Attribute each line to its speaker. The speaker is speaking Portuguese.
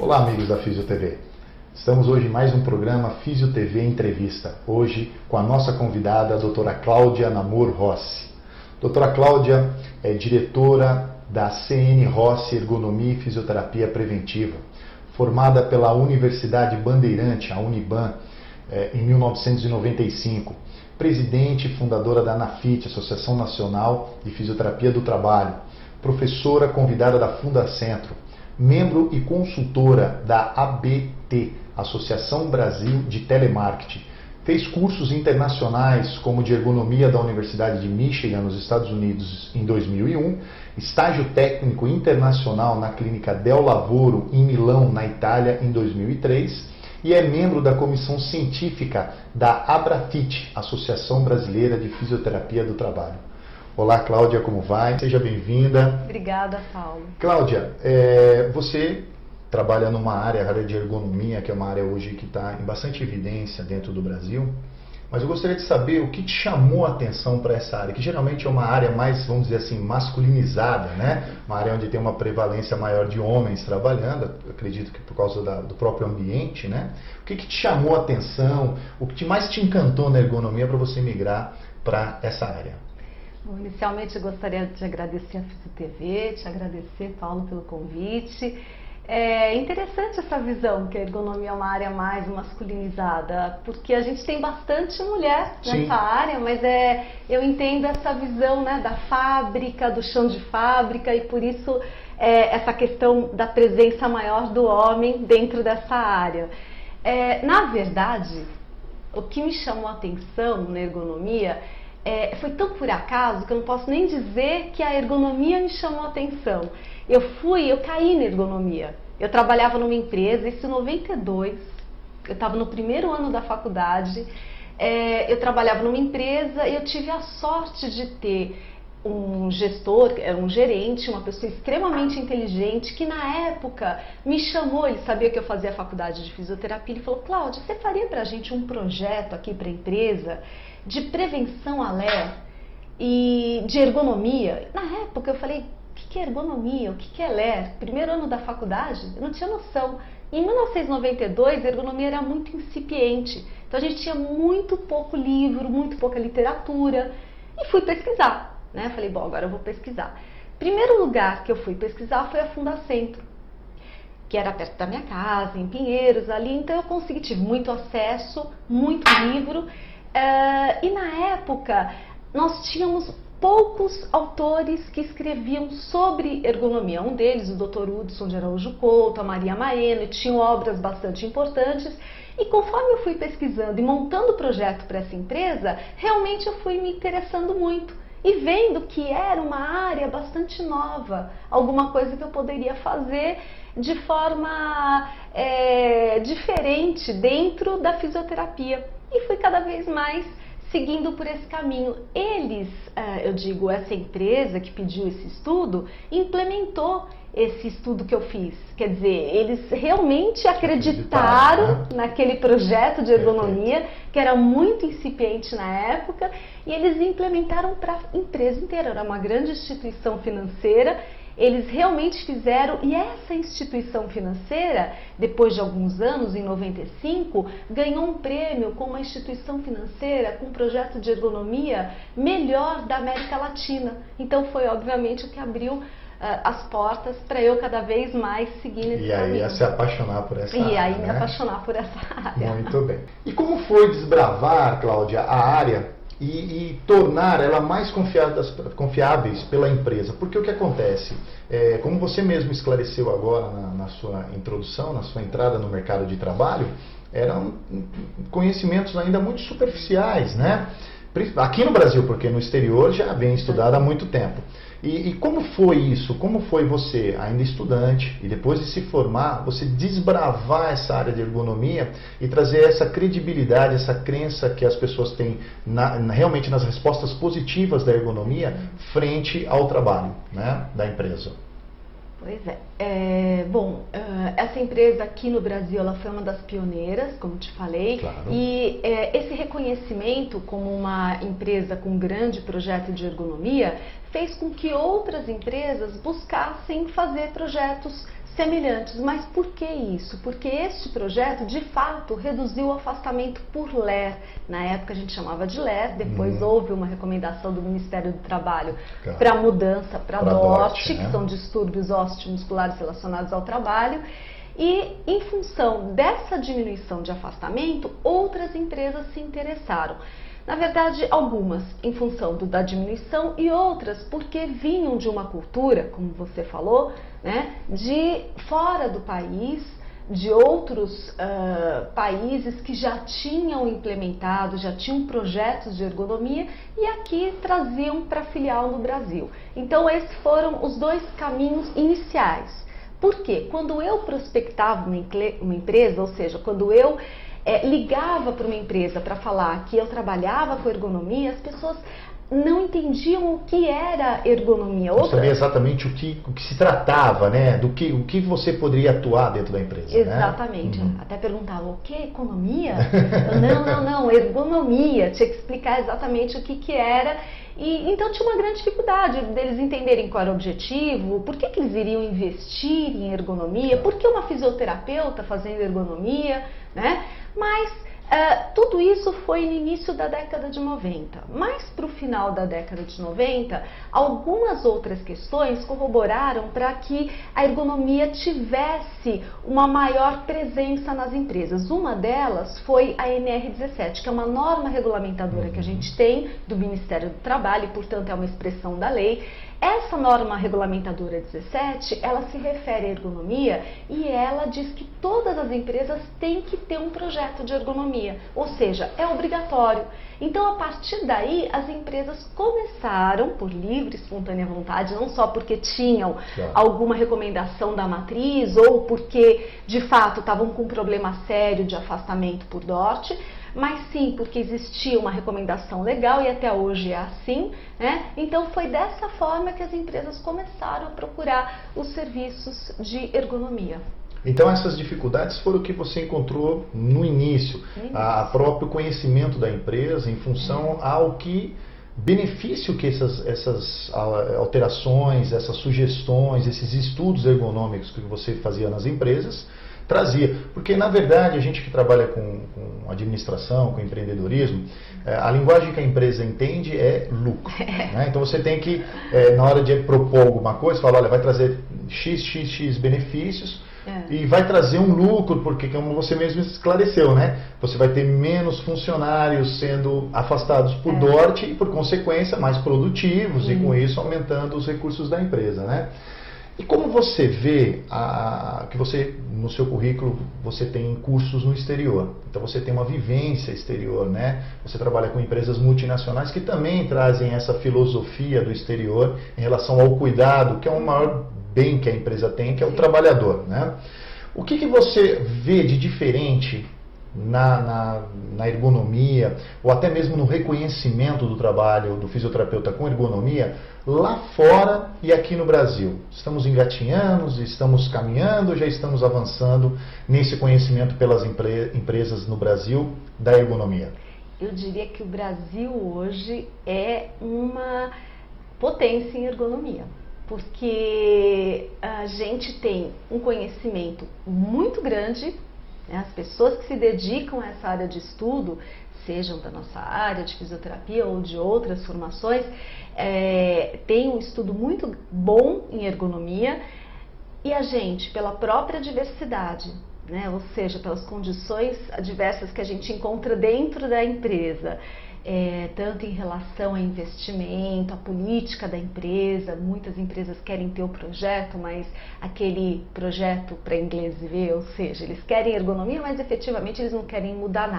Speaker 1: Olá, amigos da Físio TV. Estamos hoje em mais um programa Físio TV Entrevista. Hoje com a nossa convidada, a doutora Cláudia Namor Rossi. Doutora Cláudia é diretora da CN Rossi Ergonomia e Fisioterapia Preventiva, formada pela Universidade Bandeirante, a Uniban, em 1995. Presidente e fundadora da ANAFIT, Associação Nacional de Fisioterapia do Trabalho. Professora convidada da Fundacentro. Membro e consultora da ABT, Associação Brasil de Telemarketing. Fez cursos internacionais como de ergonomia da Universidade de Michigan, nos Estados Unidos, em 2001, estágio técnico internacional na Clínica Del Lavoro, em Milão, na Itália, em 2003, e é membro da comissão científica da ABRAFIT, Associação Brasileira de Fisioterapia do Trabalho. Olá, Cláudia, como vai? Seja bem-vinda.
Speaker 2: Obrigada, Paulo.
Speaker 1: Cláudia, você trabalha numa área, a área de ergonomia, que é uma área hoje que está em bastante evidência dentro do Brasil, mas eu gostaria de saber o que te chamou a atenção para essa área, que geralmente é uma área mais, vamos dizer assim, masculinizada, né? Uma área onde tem uma prevalência maior de homens trabalhando, acredito que por causa do próprio ambiente, né? O que te chamou a atenção, o que mais te encantou na ergonomia para você migrar para essa área?
Speaker 2: Bom, inicialmente eu gostaria de agradecer a Físio TV, te agradecer, Paulo, pelo convite. É interessante essa visão que a ergonomia é uma área mais masculinizada, porque a gente tem bastante mulher nessa área, mas eu entendo essa visão, né, da fábrica, do chão de fábrica, e por isso essa questão da presença maior do homem dentro dessa área. Na verdade, o que me chamou a atenção na ergonomia foi tão por acaso que eu não posso nem dizer que a ergonomia me chamou a atenção. Eu caí na ergonomia. Eu trabalhava numa empresa, isso em 92, eu estava no primeiro ano da faculdade, eu trabalhava numa empresa e eu tive a sorte de ter um gestor, um gerente, uma pessoa extremamente inteligente, que na época me chamou, ele sabia que eu fazia faculdade de fisioterapia, ele falou: Cláudia, você faria pra gente um projeto aqui pra empresa de prevenção à LER e de ergonomia? Na época eu falei: o que é ergonomia? O que é LER? Primeiro ano da faculdade? Eu não tinha noção. Em 1992 a ergonomia era muito incipiente, então a gente tinha muito pouco livro, muito pouca literatura, e fui pesquisar, né? Falei: bom, agora eu vou pesquisar. Primeiro lugar que eu fui pesquisar foi a Fundacentro, que era perto da minha casa, em Pinheiros, ali, então eu tive muito acesso, muito livro. E na época nós tínhamos poucos autores que escreviam sobre ergonomia. Um deles, o Dr. Hudson de Araújo Couto, a Maria Maeno, tinham obras bastante importantes. E conforme eu fui pesquisando e montando o projeto para essa empresa, realmente eu fui me interessando muito e vendo que era uma área bastante nova, alguma coisa que eu poderia fazer de forma diferente dentro da fisioterapia. E fui cada vez mais seguindo por esse caminho. Essa empresa que pediu esse estudo, implementou esse estudo que eu fiz. Quer dizer, eles realmente acreditaram naquele projeto de ergonomia, que era muito incipiente na época, e eles implementaram para a empresa inteira. Era uma grande instituição financeira. Eles realmente fizeram, e essa instituição financeira, depois de alguns anos, em 95, ganhou um prêmio como a instituição financeira com um projeto de ergonomia melhor da América Latina. Então foi obviamente o que abriu as portas para eu cada vez mais seguir nesse caminho.
Speaker 1: E aí se apaixonar por essa área.
Speaker 2: E aí me apaixonar por essa área.
Speaker 1: Muito bem. E como foi desbravar, Cláudia, a área e tornar ela mais confiáveis pela empresa? Porque o que acontece, como você mesmo esclareceu agora na sua introdução, na sua entrada no mercado de trabalho, eram conhecimentos ainda muito superficiais, né? Aqui no Brasil, porque no exterior já vem estudado há muito tempo. E como foi isso? Como foi você, ainda estudante, e depois de se formar, você desbravar essa área de ergonomia e trazer essa credibilidade, essa crença que as pessoas têm realmente nas respostas positivas da ergonomia frente ao trabalho, né, da empresa?
Speaker 2: Pois é. Essa empresa aqui no Brasil, ela foi uma das pioneiras, como te falei,
Speaker 1: claro.
Speaker 2: E esse reconhecimento como uma empresa com um grande projeto de ergonomia fez com que outras empresas buscassem fazer projetos semelhantes. Mas por que isso? Porque este projeto, de fato, reduziu o afastamento por LER. Na época a gente chamava de LER, depois houve uma recomendação do Ministério do Trabalho para mudança para DORT, né? Que são distúrbios osteomusculares relacionados ao trabalho. E, em função dessa diminuição de afastamento, outras empresas se interessaram. Na verdade, algumas em função da diminuição e outras porque vinham de uma cultura, como você falou, né, de fora do país, de outros países que já tinham implementado, já tinham projetos de ergonomia e aqui traziam para filial no Brasil. Então, esses foram os dois caminhos iniciais. Por quê? Quando eu prospectava uma empresa, ou seja, quando eu ligava para uma empresa para falar que eu trabalhava com ergonomia, as pessoas não entendiam o que era ergonomia.
Speaker 1: Não sabia exatamente o que se tratava, né? O que você poderia atuar dentro da empresa.
Speaker 2: Exatamente. Né? Até perguntavam, o que é economia? Não, ergonomia. Tinha que explicar exatamente o que era. E então tinha uma grande dificuldade deles entenderem qual era o objetivo, por que eles iriam investir em ergonomia, por que uma fisioterapeuta fazendo ergonomia, né? Mas tudo isso foi no início da década de 90. Mas para o final da década de 90, algumas outras questões corroboraram para que a ergonomia tivesse uma maior presença nas empresas. Uma delas foi a NR17, que é uma norma regulamentadora que a gente tem do Ministério do Trabalho, e portanto é uma expressão da lei. Essa norma regulamentadora 17, ela se refere à ergonomia e ela diz que todas as empresas têm que ter um projeto de ergonomia, ou seja, é obrigatório. Então, a partir daí, as empresas começaram, por livre e espontânea vontade, não só porque tinham alguma recomendação da matriz ou porque, de fato, estavam com um problema sério de afastamento por DORT, mas sim porque existia uma recomendação legal e até hoje é assim, né? Então foi dessa forma que as empresas começaram a procurar os serviços de ergonomia.
Speaker 1: Então essas dificuldades foram o que você encontrou no início, a próprio conhecimento da empresa em função ao que benefício que essas alterações, essas sugestões, esses estudos ergonômicos que você fazia nas empresas trazia, porque na verdade a gente que trabalha com administração, com empreendedorismo, a linguagem que a empresa entende é lucro, né? Então você tem que, na hora de propor alguma coisa, falar, olha, vai trazer x benefícios e vai trazer um lucro, porque como você mesmo esclareceu, né? Você vai ter menos funcionários sendo afastados por DORT e por consequência mais produtivos e com isso aumentando os recursos da empresa, né? E como você vê que você, no seu currículo, você tem cursos no exterior, então você tem uma vivência exterior, né? Você trabalha com empresas multinacionais que também trazem essa filosofia do exterior em relação ao cuidado, que é o maior bem que a empresa tem, que é o trabalhador, né? O que você vê de diferente na ergonomia, ou até mesmo no reconhecimento do trabalho do fisioterapeuta com ergonomia, lá fora e aqui no Brasil? Estamos engatinhando, estamos caminhando, já estamos avançando nesse conhecimento pelas empresas no Brasil da ergonomia?
Speaker 2: Eu diria que o Brasil hoje é uma potência em ergonomia, porque a gente tem um conhecimento muito grande. As pessoas que se dedicam a essa área de estudo, sejam da nossa área de fisioterapia ou de outras formações, têm um estudo muito bom em ergonomia e a gente, pela própria diversidade, né, ou seja, pelas condições adversas que a gente encontra dentro da empresa, tanto em relação a investimento, a política da empresa. Muitas empresas querem ter o projeto, mas aquele projeto para inglês ver, ou seja, eles querem ergonomia, mas efetivamente eles não querem mudar nada.